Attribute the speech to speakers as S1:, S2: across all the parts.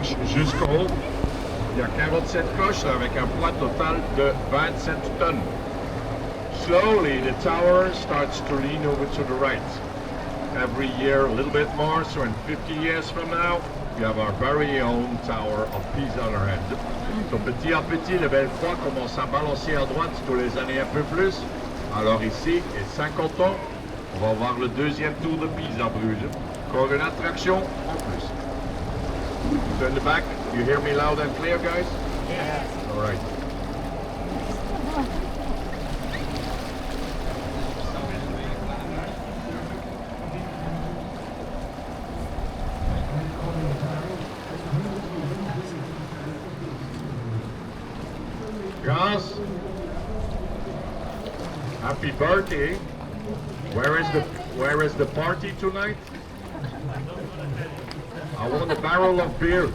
S1: jusqu'au haut. Il y a 47 coches avec un poids total de 27 tonnes. Slowly, the tower starts to lean over to the right. Every year, a little bit more, so in 50 years from now, we have our very own Tower of Pisa on our head. So petit à petit, le Belle-Croix commence à balancer à droite tous les années un peu plus. Alors ici, et 50 ans, on va voir le deuxième tour de Pisa à Bruge. Encore une attraction en plus. So in the back, you hear me loud and clear, guys?
S2: Yes.
S1: All right. Guys, happy birthday. Where is the party tonight? I want a barrel of beer.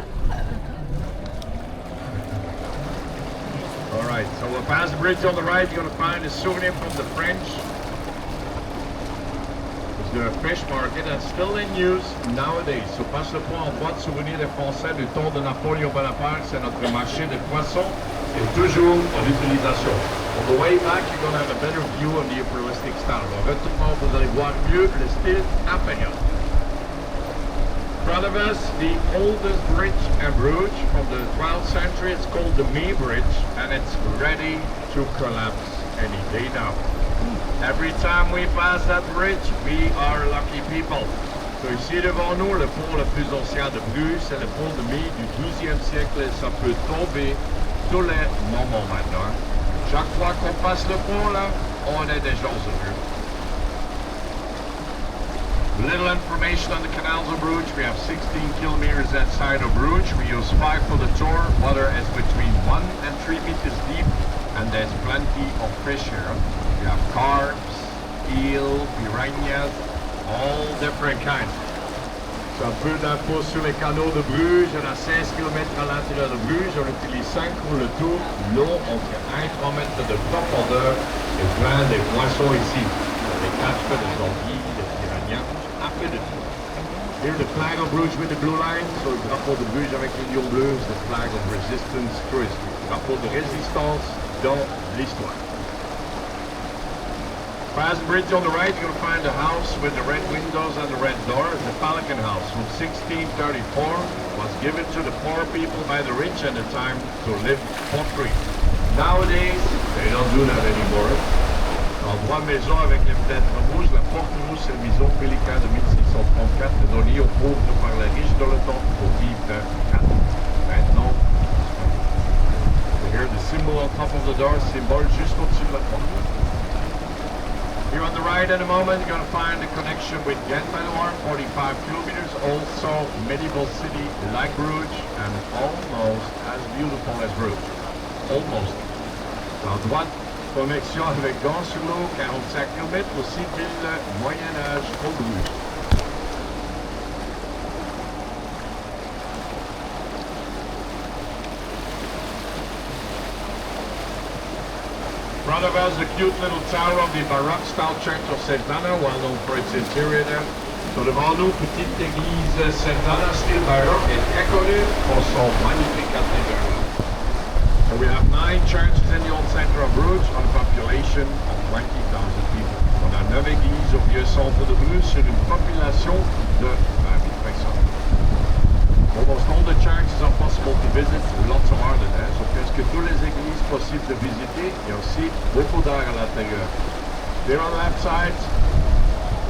S1: All right, so we'll pass the bridge on the right. You're going to find a souvenir from the French. It's the fish market that's still in use nowadays. So passe le pont en droite, souvenir des Français du temps de Napoléon Bonaparte. C'est notre marché de poissons. C'est toujours en utilisation. On the way back, you're going to have a better view of the imperialistic style. En retournant, vous allez voir mieux le style impérial. In front of us, the oldest bridge in Bruge from the 12th century. It's called the Mee Bridge, and it's ready to collapse any day now. Every time we pass that bridge, we are lucky people. So ici devant nous, le pont le plus ancien de Bruge, c'est le pont de Mee du XIIe siècle, et ça peut tomber tous les moments maintenant. Chaque fois qu'on passe le pont là, on est déjà heureux. Little information on the canals of Bruge. We have 16 kilometers outside of Bruge. We use 5 for the tour. Water is between 1 and 3 meters deep, and there's plenty of fish here. We have carps, eel, piranhas, all different kinds. So un peu d'infos sur les canaux de Bruges. On a 16 km à l'intérieur de Bruges. On utilise 5 pour le tour. L'eau entre 1 et 3 mètres de profondeur et plein des poissons ici. Des carpes, des anguilles, des piranhas, un peu de tout. Here the flag of Bruges with the blue line. So le drapeau de Bruges avec le lion bleu. The flag of resistance through history. Le drapeau de résistance dans l'histoire. Past the bridge on the right, you're going to find a house with the red windows and the red door. The Falcon House from 1634 was given to the poor people by the rich at the time to live for free. Nowadays, they don't do that anymore. L'endroit maison avec les fenêtres rouges, la porte rouge, c'est le maison Pélican de 1634, donné aux pauvres par les riches dans le temps pour vivre calme. Maintenant, here the symbol on top of the door, symbole juste au-dessus de la porte. Here on the right in a moment, you're going to find a connection with Ghent by the Loire, 45 kilometers, also medieval city like Bruges, and almost as beautiful as Bruge. Almost. À droite, connexion avec Gand-sur-l'Eau, 45 km, aussi ville Moyen-Âge au Bruges. In front of us, the cute little tower of the Baroque style church of St. Anna, well known for its interior there. So devant nous, petite église St. Anna, style baroque, est très connue pour son magnifique intérieur. So we have 9 churches in the old center of Bruges on a population of 20,000 people. On a 9 églises au vieux centre de Bruges sur une population de 20 000 personnes. Almost all the churches are possible to visit, lots of art in there, so presque toutes les églises possibles de visiter, il y a aussi beaucoup d'art à l'intérieur. There on the left side,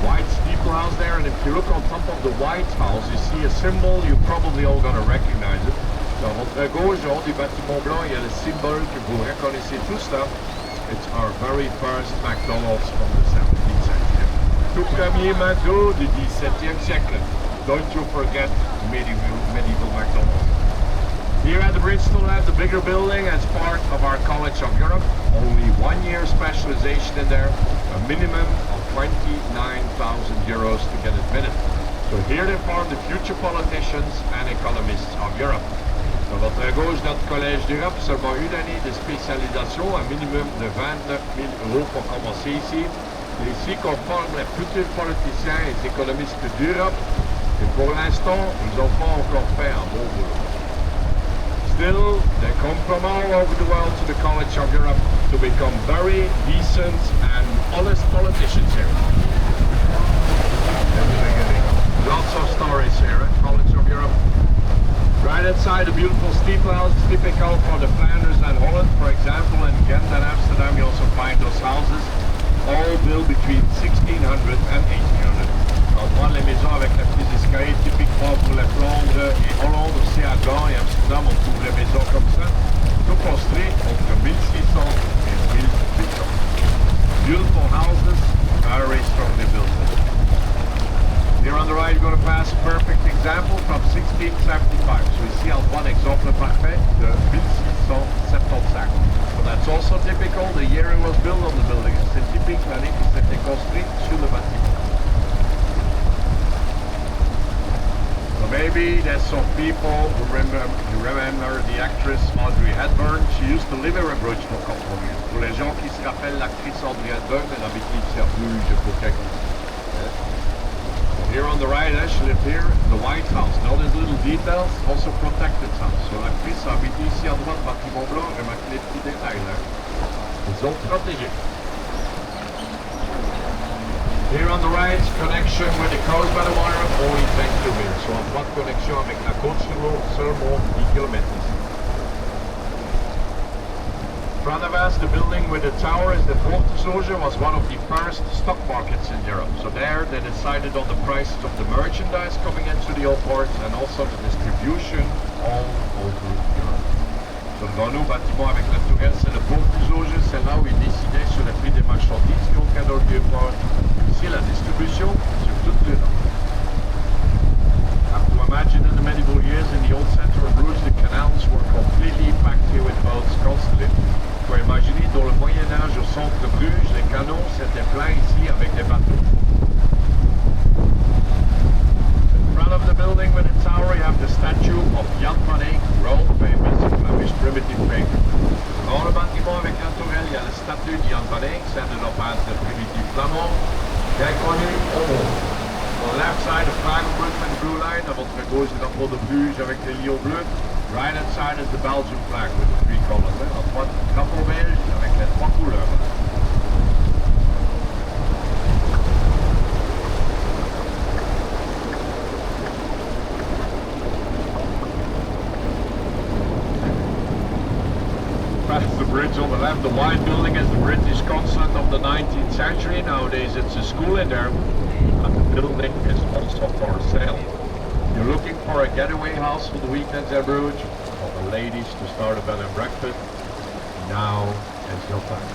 S1: white steeple house there, and if you look on top of the white house, you see a symbol, you're probably all going to recognize it. So à votre gauche, au haut du bâtiment blanc, il y a le symbole que vous reconnaissez tous là. It's our very first McDonald's from the 17th century. Tout premier McDo du 17e siècle. Don't you forget medieval McDonald's. Here at the bridge to the left, the bigger building as part of our College of Europe. Only 1 year specialization in there. A minimum of 29,000 euros to get admitted. So here they form the future politicians and economists of Europe. À votre gauche, notre Collège d'Europe, seulement une année de spécialisation, un minimum de 29 000 euros pour commencer ici. C'est ici qu'on forme les futurs politiciens et économistes d'Europe. Et pour l'instant, ils n'ont pas encore fait un bon boulot. still, they come from all over the world to the College of Europe to become very decent and honest politicians here. Lots of stories here at College of Europe. Right inside the beautiful steeple house, typical for the Flanders and Holland. For example, in Ghent and Amsterdam you also find those houses, all built between 1600 and 1800. On voit les maisons avec la petite escalier typiquement pour les Flandres et Hollande aussi à Gand et Amsterdam on trouve les maisons comme ça, tout construit entre 1600 et 1800. Beautiful houses, very strongly built. Here on the right, you're going to pass a perfect example from 1675. So ici, on voit l'exemple parfait de 1675. So that's also typical, the year it was built on the building. C'est typique l'année qui s'était construit sur le bâtiment. So maybe there's some people who remember the actress Audrey Hepburn. She used to live here in Bruge for a couple of years. Pour les gens qui se rappellent l'actrice Audrey Hepburn, elle habitait ici à Bruge pour quelques années. Here on the right, she lived here, the White House. Notice little details, also protected house. So l'actrice a habité ici à droite, bâtiment blanc, remarquez les petits détails là. Ils sont protégés. Here on the right, connection with the coast by the water, only 10 kilometers. So on droite, connexion avec la côte sur l'eau, seulement 10 kilomètres. In front of us, the building with the tower is the Bruge, was one of the first stock markets in Europe. So there they decided on the prices of the merchandise coming into the old ports and also the distribution all over Europe. So le nouveau bâtiment avec la tourelle, c'est le Bruge, c'est là où ils décidaient sur le prix des marchandises qui entraient dans le vieux port. Ici la distribution sur toute l'Europe. Have to imagine in the medieval years in the old center of Bruge, the canals were completely packed here with boats constantly. Faut imaginer, dans le Moyen-Âge, au centre de Bruges, les canaux s'étaient pleins ici avec des bateaux. In front of the building with the tower, you have the statue of Jan van Eyck, world famous Flemish primitive painter. Dans le bâtiment avec la tourelle, il y a la statue de Jan van Eyck, c'est un peintre primitif flamand, bien connu au monde. On the left side, the flag of Bruges and blue line, à votre gauche, le drapeau de Bruges avec les lions bleus. Right hand side is the Belgian flag with the three colors. À droite, le drapeau belge avec les trois couleurs. Past the bridge on the left, the white building is the British consulate of the 19th century. Nowadays it's a school in there, and the building is also for sale. You're looking for a getaway house for the weekends at Bruge, for the ladies to start a bed and breakfast. Now is your time.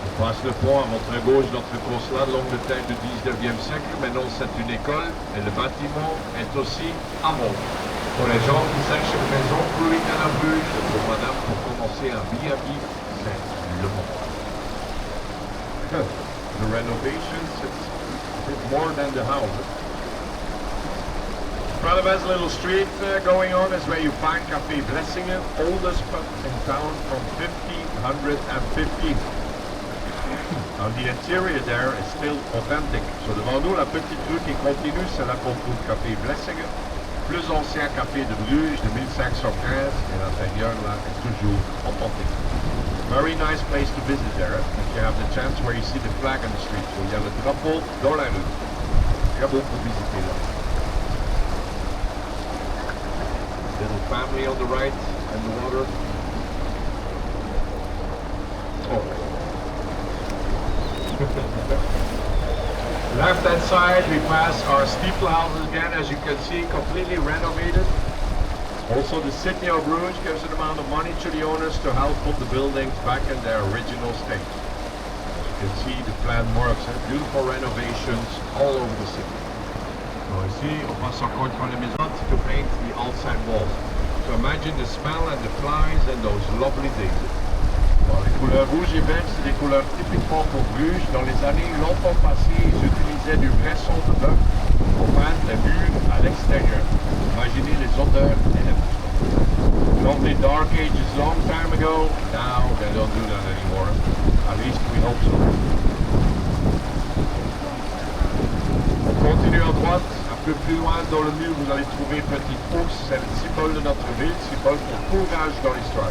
S1: On passe le pont à votre gauche, notre consulat longue de tête du 19e siècle. Maintenant c'est une école et le bâtiment est aussi à Mont. Pour les gens qui cherchent une maison pour le week-end à Bruge, pour madame, pour commencer un B&B, c'est le moment. The renovations, it's a bit more than the house. In front of us, a little street going on is where you find Café Blessingen, oldest pub in town from 1515. Now the interior there is still authentic. So devant nous, la petite rue qui continue, c'est là qu'on trouve Café Blessingen, plus ancien café de Bruges de 1515, et l'intérieur là est toujours authentique. Very nice place to visit there, if you have the chance where you see the flag on the street. So il y a le drapeau dans la rue. Très beau pour visiter là. Little family on the right and the water. Oh. Left hand side we pass our steeple houses again, as you can see, completely renovated. Also the city of Bruges gives an amount of money to the owners to help put the buildings back in their original state. As you can see, the plan works, beautiful renovations all over the city. So ici, on passe encore pour les maisons to paint the outside walls. So imagine the smell and the flies and those lovely days. Bon, les couleurs rouges et beiges, c'est des couleurs typiquement pour Bruges. Dans les années longtemps passées, ils utilisaient du vrai son de bœuf pour peindre les murs à l'extérieur. Imaginez les odeurs et les fumées. Lovely dark ages long time ago. Now they don't do that anymore. At least we hope so. On continue à droite. peu plus loin dans le mur, vous allez trouver Petit Ours, c'est le symbole de notre ville, symbole pour courage dans l'histoire.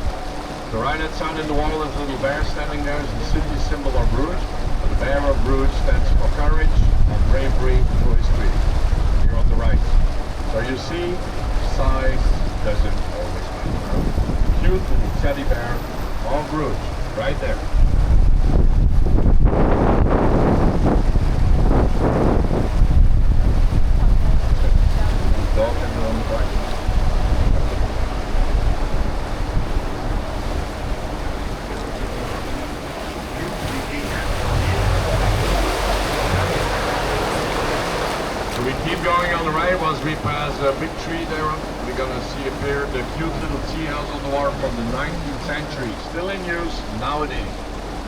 S1: So right outside in the wall, there's a little bear standing there, is the city symbol of Bruge. The bear of Bruge stands for courage and bravery through history. Here on the right. So you see, size doesn't always matter. Cute little teddy bear of Bruge, right there. Dog and on the right. We keep going on the right once we pass a big tree there. We're gonna see appear the cute little tea house on the water from the 19th century, still in use nowadays.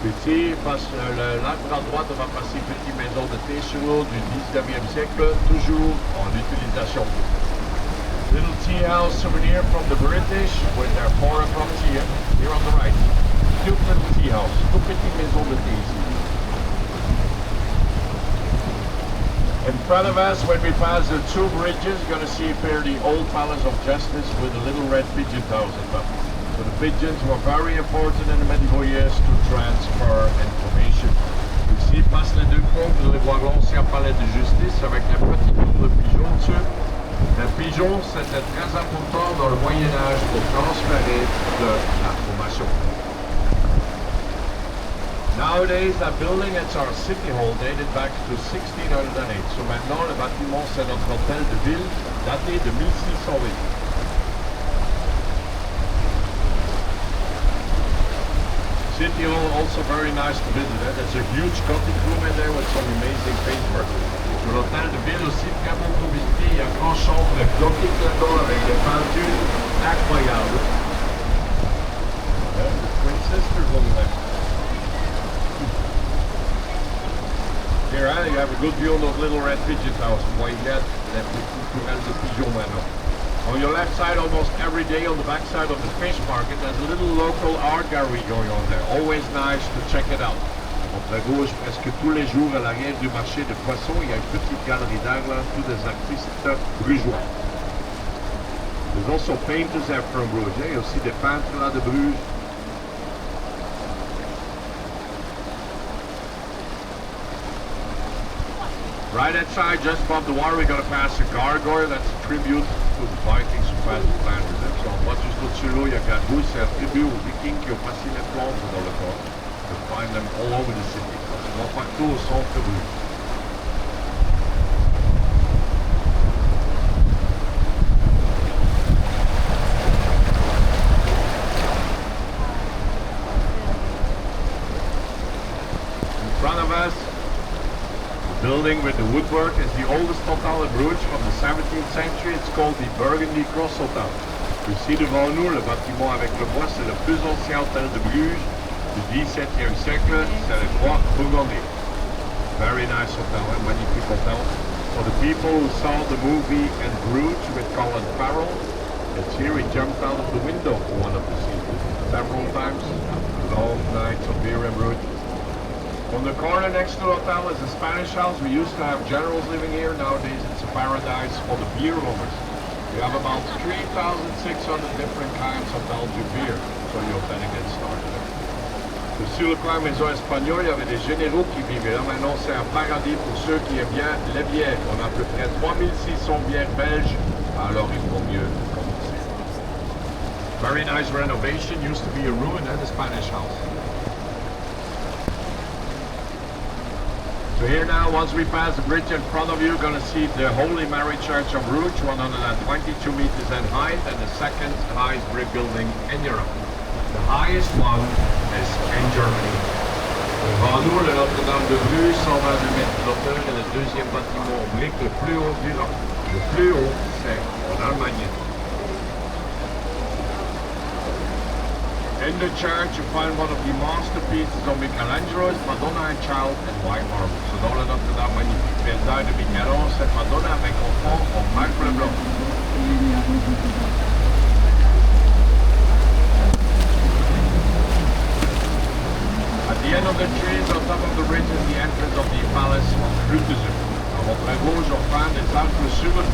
S1: Petit, parce que l'arbre à droite, on va passer petite maison de thé chevaux du 19e siècle, toujours en utilisation. Little tea house souvenir from the British with their 4 o'clock tea here on the right. Cute little tea house, tout petit maison de thé ici. In front of us, when we pass the 2 bridges, you're going to see appear the old Palace of Justice with the little red pigeon house at top. So the pigeons were very important in the medieval years to transfer information. Ici, passe les 2 ponts, vous allez voir l'ancien palais de justice avec un petit tour de pigeon dessus. Un pigeon, c'était très important dans le Moyen-Âge pour transférer de l'information. Nowadays, that building, it's our city hall, dated back to 1608. So maintenant, le bâtiment, c'est notre hôtel de ville, daté de 1608. City hall, also very nice to visit. There's a huge Gothic room in there with some amazing paintwork. Sur l'hôtel de ville aussi, très bon pour visiter. Il y a une grande chambre gothique là-dedans avec des peintures incroyables. Yeah, the twin sisters over there. Here, you have a good view on those little red pigeon house. Why you get that the pigeon maintenant. On your left side, almost every day on the back side of the fish market, there's a little local art gallery going on there. Always nice to check it out. Contre gauche, presque tous les jours à l'arrière du marché de poissons, il y a une petite galerie d'art là, tous des artistes brugeois. There's also painters there from Bruge. Il y a aussi des peintres là de Bruges. Right outside, just above the water, we're going to pass a gargoyle. That's a tribute to the Vikings who passed the Flanders. So on voit juste au-dessus l'eau, il y a Gargouille, c'est un tribut aux Vikings qui ont passé les Flandres dans le temps. You can find them all over the city. On voit partout au centre de Bruges. In front of us, building with the woodwork is the oldest hotel in Bruges from the 17th century. It's called the Burgundy Cross Hotel. Ici devant nous, le bâtiment avec le bois, c'est le plus ancien hôtel de Bruges du 17e siècle. C'est le Croix Burgundy. Very nice hotel, magnifique hotel. For the people who saw the movie in Bruges with Colin Farrell, it's here he jumped out of the window for one of the scenes several times. Long nights of beer in Bruges. On the corner next to the hotel is a Spanish house. We used to have generals living here. Nowadays it's a paradise for the beer lovers. We have about 3,600 different kinds of Belgian beer. So you'll better get started. Sur le coin maison espagnole, il y avait des généraux qui vivaient là. Maintenant c'est un paradis pour ceux qui aiment bien les bières. On a à peu près 3600 bières belges. Alors il faut mieux commencer. Very nice renovation. Used to be a ruin at the Spanish house. So here now, once we pass the bridge in front of you, you're going to see the Holy Mary Church of Bruge, 122 meters in height, and the second highest brick building in Europe. The highest one is in Germany. Devant nous, le Notre-Dame de Bruges, 122 mètres d'hauteur, et le deuxième bâtiment en brique le plus haut du monde. Le plus haut, c'est en Allemagne. In the church, you find one of the masterpieces of Michelangelo's Madonna and Child in white marble. So dans le Notre-Dame magnifique médaille de Michel-Ange, cette Madonna avec enfant en marbre blanc. At the end of the trees, on top of the bridge, is the entrance of the palace of Bruge. À votre gauche, on find the South Sugar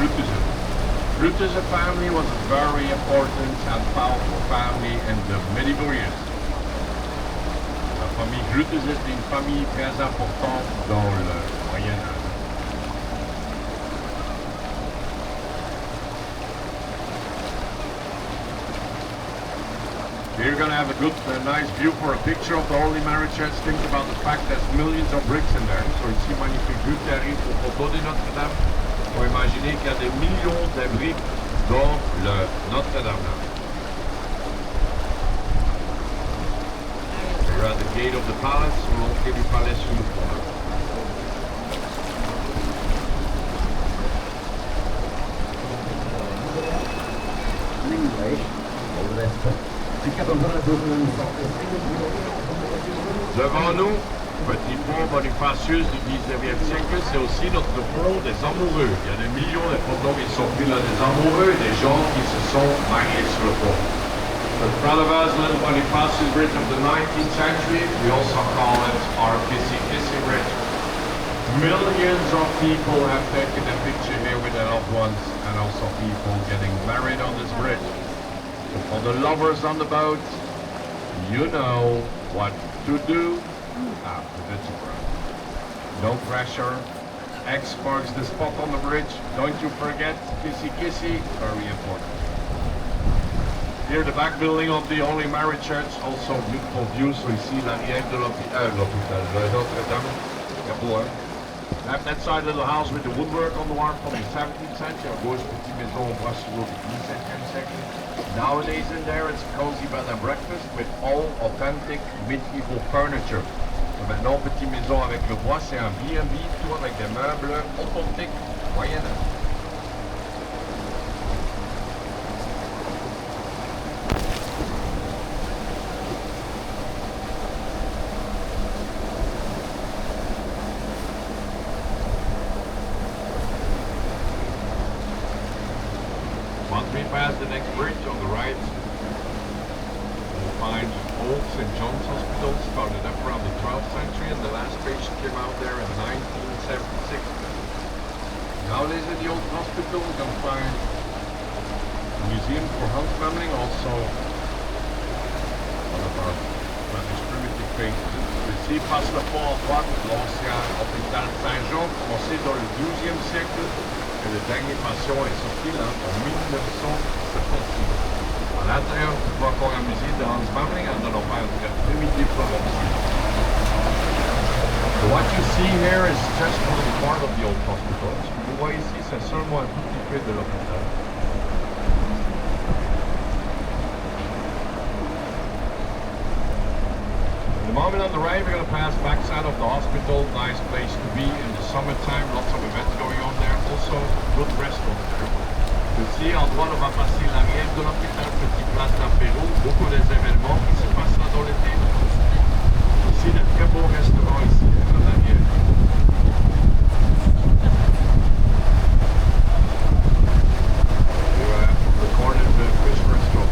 S1: Bruge's family was a very important and powerful family in the medieval years. La famille Bruge est une famille très importante dans le Moyen Âge. Here you're going to have a nice view for a picture of the Holy Mary Church. Think about the fact there's millions of bricks in there. So ici, magnifique vue qui arrive au photo de Notre-Dame. Il faut imaginer qu'il y a des millions de briques dans le Notre-Dame. We're at the gate of the palace. Sur l'entrée du palais sur le pont. Devant nous, petit pont Bonifacius du 19e siècle, c'est aussi notre pont des amoureux. Il y a des millions de photos qui sont prises là des amoureux et des gens qui se sont mariés sur le pont. In front of us, little Bonifacius Bridge of the 19th century, we also call it our Kissy Kissy Bridge. Millions of people have taken a picture here with their loved ones and also people getting married on this bridge. So for the lovers on the boat, you know what to do after the tour. No pressure. X marks the spot on the bridge. Don't you forget, kissy kissy, very important. Here the back building of the Holy Mary Church, also beautiful views. So you see l'arrière de l'hôpital, Notre-Dame. Left that side little house with the woodwork on the wall from the 17th century. À gauche, petit maison, on voit sur le 17e siècle. Nowadays in there it's a cozy bed and breakfast with all authentic medieval furniture. So maintenant, petite maison avec le bois, c'est un B&B, tout avec des meubles authentiques Moyen-Âge. Once we pass the next bridge on the right, we'll find old St. John's Hospital, started up around the 12th century, and the last patient came out there in 1976. Nowadays in the old hospital, we can find a museum for house family, also one of our Spanish primitive faiths. Ici passe le pont en droite, l'ancien hôpital Saint-Jean, commencé dans le 12e siècle. Et le dernier patient est sorti là en 1976. À l'intérieur, tu vois encore un musée de Hans Memling and then on va faire primitive pharmacie. So what you see here is just one of the part of the old hospital. Ce que vous voyez ici, c'est seulement un tout petit peu de l'hôpital. The moment on the right, we're going to pass backside of the hospital. Nice place to be in the summertime. Lots of events going on there. Also, good restaurants there. Ici, en droit, on va passer l'arrière de l'hôpital, petite place d'apéro. Beaucoup d'événements qui se passent là dans l'été. Aussi, de très beaux restaurants ici, à l'arrière. The corner de fish restaurant.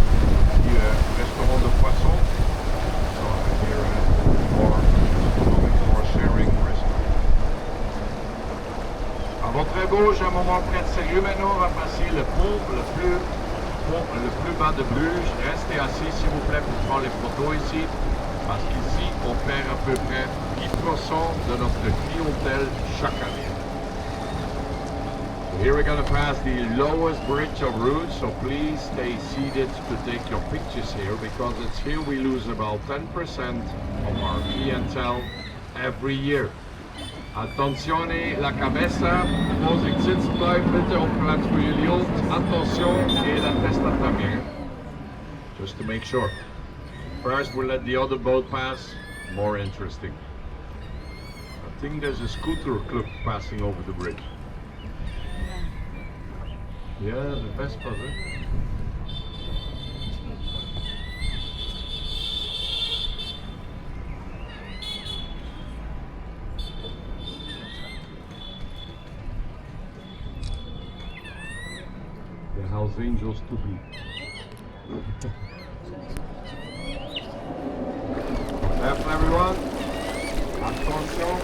S1: Ici, restaurant de poisson. À votre gauche, un moment près de sérieux, maintenant on va passer le pont le plus bas de Bruges. Restez assis s'il vous plaît pour prendre les photos ici, parce qu'ici on perd à peu près 10% de notre clientèle chaque année. Here we're going to pass the lowest bridge of Bruges, so please stay seated to take your pictures here, because it's here we lose about 10% of our clientele every year. Attenzione, la cabeza, Vorsicht, sitzen bleiben, bitte auf Platz für Idiot. Attention, et la testa también. Just to make sure. First we'll let the other boat pass, more interesting. I think there's a scooter club passing over the bridge. Yeah, the Vespa, huh? The house angels to be. Left, everyone. Attention.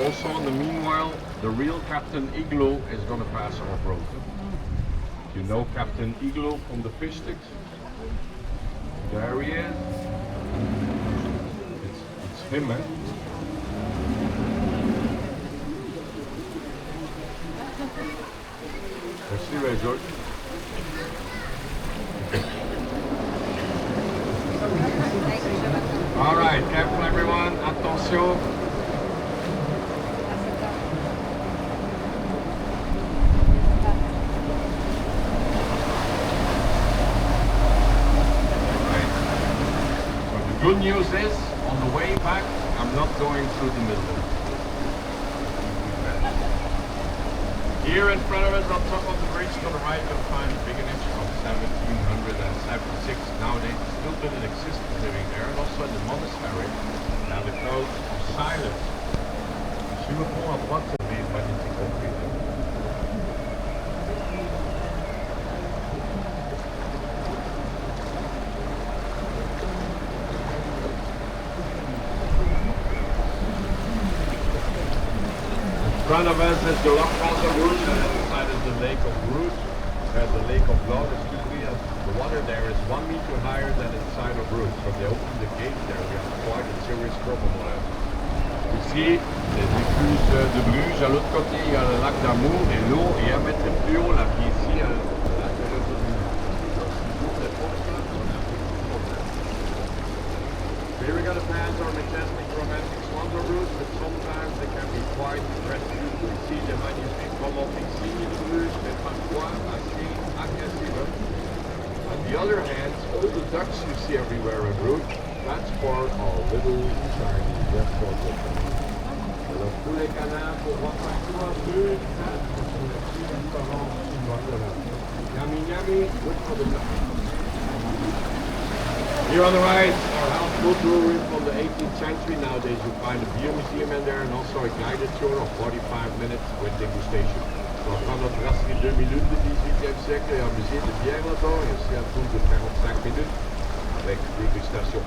S1: Also, in the meanwhile, the real Captain Igloo is going to pass our road. You know Captain Igloo from the fish sticks? There he is. It's him, man. Merci, Ray George. All right, careful everyone. Attention. Good news is, on the way back, I'm not going through the middle. Here in front of us, on top of the bridge to the right, you'll find a big image from 1776. Nowadays, still been in existence living there, and also in the monastery. Now the code of silence. Sur le pont à droite, c'est magnifique compris. In front of us is the Lac of Bruge, and on the side is the Lake of Bruge. There's the Lake of Blood. The water there is 1 meter higher than inside of Bruge. So they open the gate there, we have quite a serious problem on it. Ici, les écluses de Bruges, à l'autre côté il y a le lac d'Amour et l'eau est 1 mètre plus haut là, puis ici, le lac de l'autre. Here we're going to pass our majestic romantic Swansea route, but sometimes they can be quite stressful. We see the magnifique romantic scene in Bruges, mais parfois assez agressive. On the other hand, all the ducks you see everywhere in Bruges, that's for our little Chinese restaurant. Alors tous les canards pour voir partout en Bruges, that's for the restaurant chinois. Yummy yummy, good for the ducks. Here on the right, our house boat brewery from the 18th century. Nowadays you find a beer museum in there and also a guided tour of 45 minutes with degustation. So on prend notre brasserie 2 minutes du 18e siècle et un musée de bière là-bas et aussi un tour de 45 minutes avec dégustation.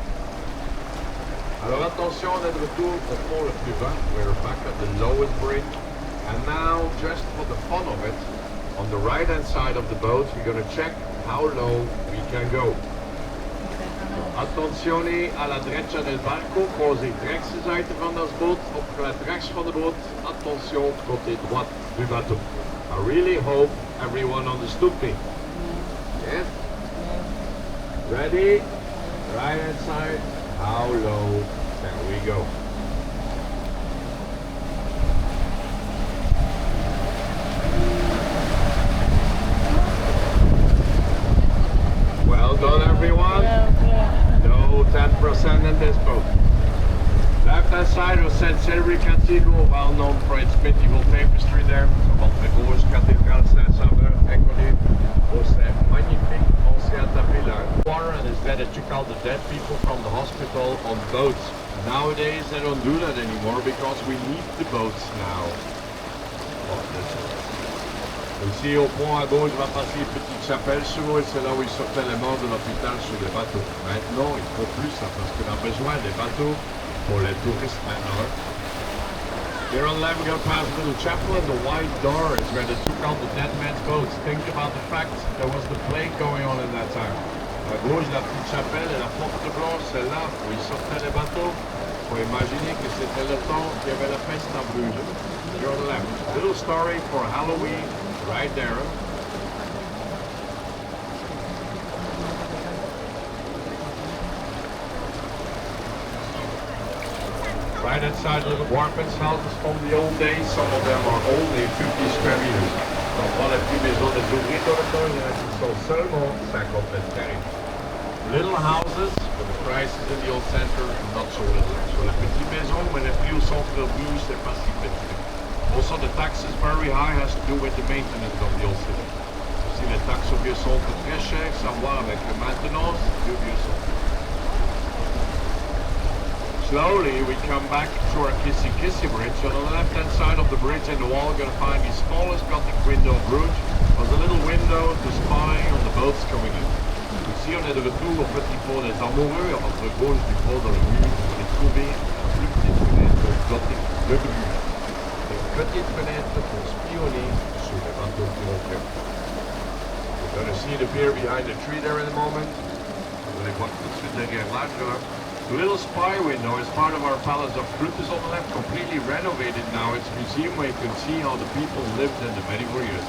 S1: Alors attention, on est de retour au pont le plus bas. We're back at the lowest bridge. And now, just for the fun of it, on the right hand side of the boat, we're going to check how low we can go. Attenzione alla derecha del barco, cose rechtse van das boot, op het rechts van de boot, attention côté droit du bateau. I really hope everyone understood me. Yes? Ready? Right hand side, how low can we go? Well done everyone. No 10% in this boat. Left hand side of St. Silvery Cathedral, well known for its medieval tapestry there. Votre Bruges cathédrale Saint-Sauveur, éconnue pour ses magnifiques anciens tapis là. Water, and it's there that took out the dead people from the hospital on boats. Nowadays they don't do that anymore because we need the boats now. Ici au pont à gauche, va passer une petite chapelle sur l'eau et c'est là où ils sortaient les morts de l'hôpital sur les bateaux. Maintenant, il ne faut plus ça parce qu'on a besoin des bateaux pour les touristes maintenant. Here on the left, we're going to pass a little chapel, and the white door is where they took out the dead man's boats. Think about the fact there was the plague going on in that time. À gauche, la petite chapelle et la porte blanche, c'est là où ils sortaient les bateaux. Il faut imaginer que c'était le temps qu'il y avait la peste à Bruges. Here on the left, little story for Halloween. Right there. Right inside little workmen's houses from the old days. Some of them are only 50 square meters. Donc voilà les petites maisons des ouvriers dans le temps, ils sont seulement 50 mètres carrés. Little houses, but the prices in the old center not so little. So les petites maisons, mais les prix au centre de Bruges, c'est pas si petit. Also, the tax is very high, has to do with the maintenance of the old city. Si les taxes au vieux centre très chères, ça a à voir avec la maintenance du vieux centre. Slowly, we come back to our Kissy Bridge. On the left-hand side of the bridge in the wall, you're going to find the smallest Gothic window of Bruges. There's a little window to spy on the boats coming in. Ici, on est de retour au petit pont des Amoureux, entre gauche du pont dans le mur, pour les trouver la plus petite fenêtre Gothic de Bruges. petites fenêtres pour spionner sur les bateaux qui vont faire. You're going to see the pier behind the tree there in a moment. Vous allez voir tout de suite derrière l'arche là. The little spy window is part of our Palace of Bruge on the left, completely renovated now. It's a museum where you can see how the people lived in the medieval years.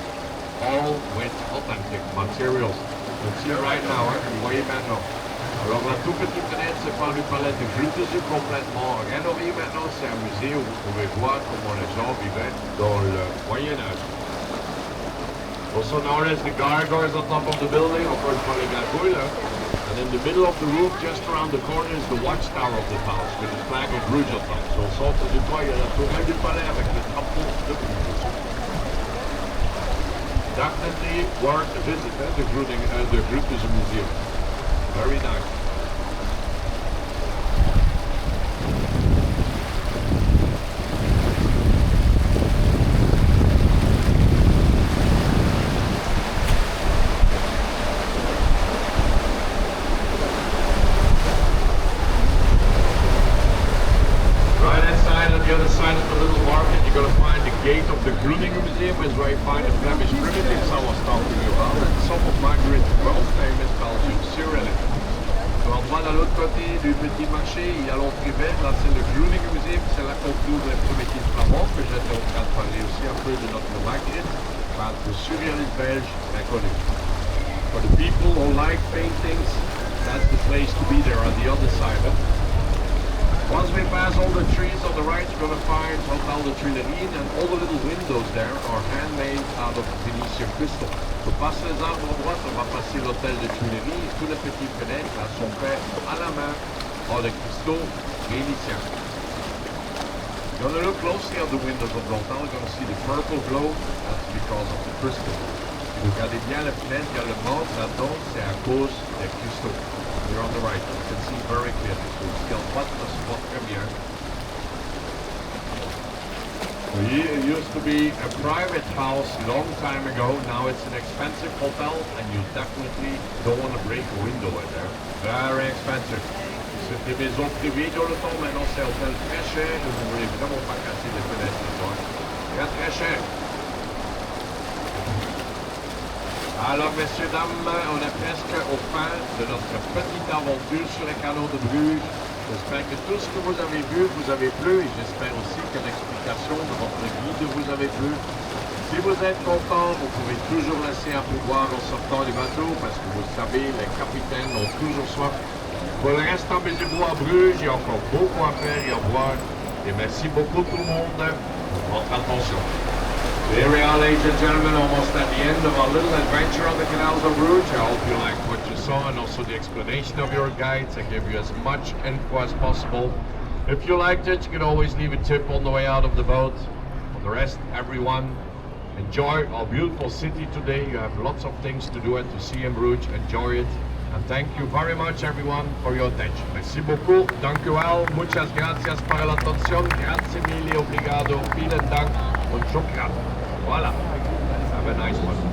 S1: All with authentic materials. You can see right now, hein, vous voyez maintenant. Alors la toute petite fenêtre, c'est par le palais de Bruge complètement rénové maintenant. C'est un musée où vous pouvez voir comment les gens vivaient dans le Moyen-Âge. Also known as the gargoyles on top of the building, of course, par les gargouilles là. And in the middle of the roof, just around the corner, is the watchtower of the palace with the flag of Bruge on top. So au centre du toit, il y a la tourelle du palais avec le drapeau de Bruge. Definitely worth a visit, the Bruge Museum. Very nice. The other side of the little market, you're going to find the gate of the Bruge Museum, is where you find the Flemish primitives I was talking about, and some of Margaret's world famous Belgian cereals. So en bas, de l'autre côté du petit marché, il y a l'entrée verte, là c'est le Bruge Museum, c'est là qu'on trouve les primitives flamands, que j'étais en train de parler aussi un peu de notre Margaret, but the surrealist belge très connu. For the people who like paintings, that's the place to be there on the other side. Once we pass all the trees on the right, you're going to find Hotel de Tuileries, and all the little windows there are handmade out of Venetian crystal. On passe les arbres à droite, on va passer l'Hôtel de Tuileries, et toutes les petites fenêtres là, sont faites à la main par des cristaux vénitiens. You're going to look closely at the windows of the hotel, you're going to see the purple glow, that's because of the crystal. Si vous regardez bien les fenêtres, il y a le mort là-dedans, c'est à cause des cristaux. You're on the right, you can see very clearly. So still pas de spot premiere. It used to be a private house long time ago. Now it's an expensive hotel, and you definitely don't want to break a window in there. Very expensive. C'était maison privée dans le temps, maintenant c'est un hôtel très cher, et vous ne voulez vraiment pas casser les fenêtres là-dedans. Très très cher. Alors, messieurs, dames, on est presque au fin de notre petite aventure sur les canaux de Bruges. J'espère que tout ce que vous avez vu vous avez plu, et j'espère aussi que l'explication de votre guide vous avait plu. Si vous êtes content, vous pouvez toujours laisser un pourboire en sortant du bateau, parce que vous savez, les capitaines ont toujours soif. Pour le reste, amusez-vous à Bruges, il y a encore beaucoup à faire et à voir. Et merci beaucoup tout le monde pour votre attention. Here we are, ladies and gentlemen, almost at the end of our little adventure on the canals of Bruge. I hope you liked what you saw and also the explanation of your guides. I gave you as much info as possible. If you liked it, you can always leave a tip on the way out of the boat. For the rest, everyone, enjoy our beautiful city today. You have lots of things to do and to see in Bruge. Enjoy it. And thank you very much, everyone, for your attention. Merci beaucoup. Dank u wel. Muchas gracias para la atención. Grazie mille, obrigado. Vielen Dank und shukran. Voilà. Have a nice one.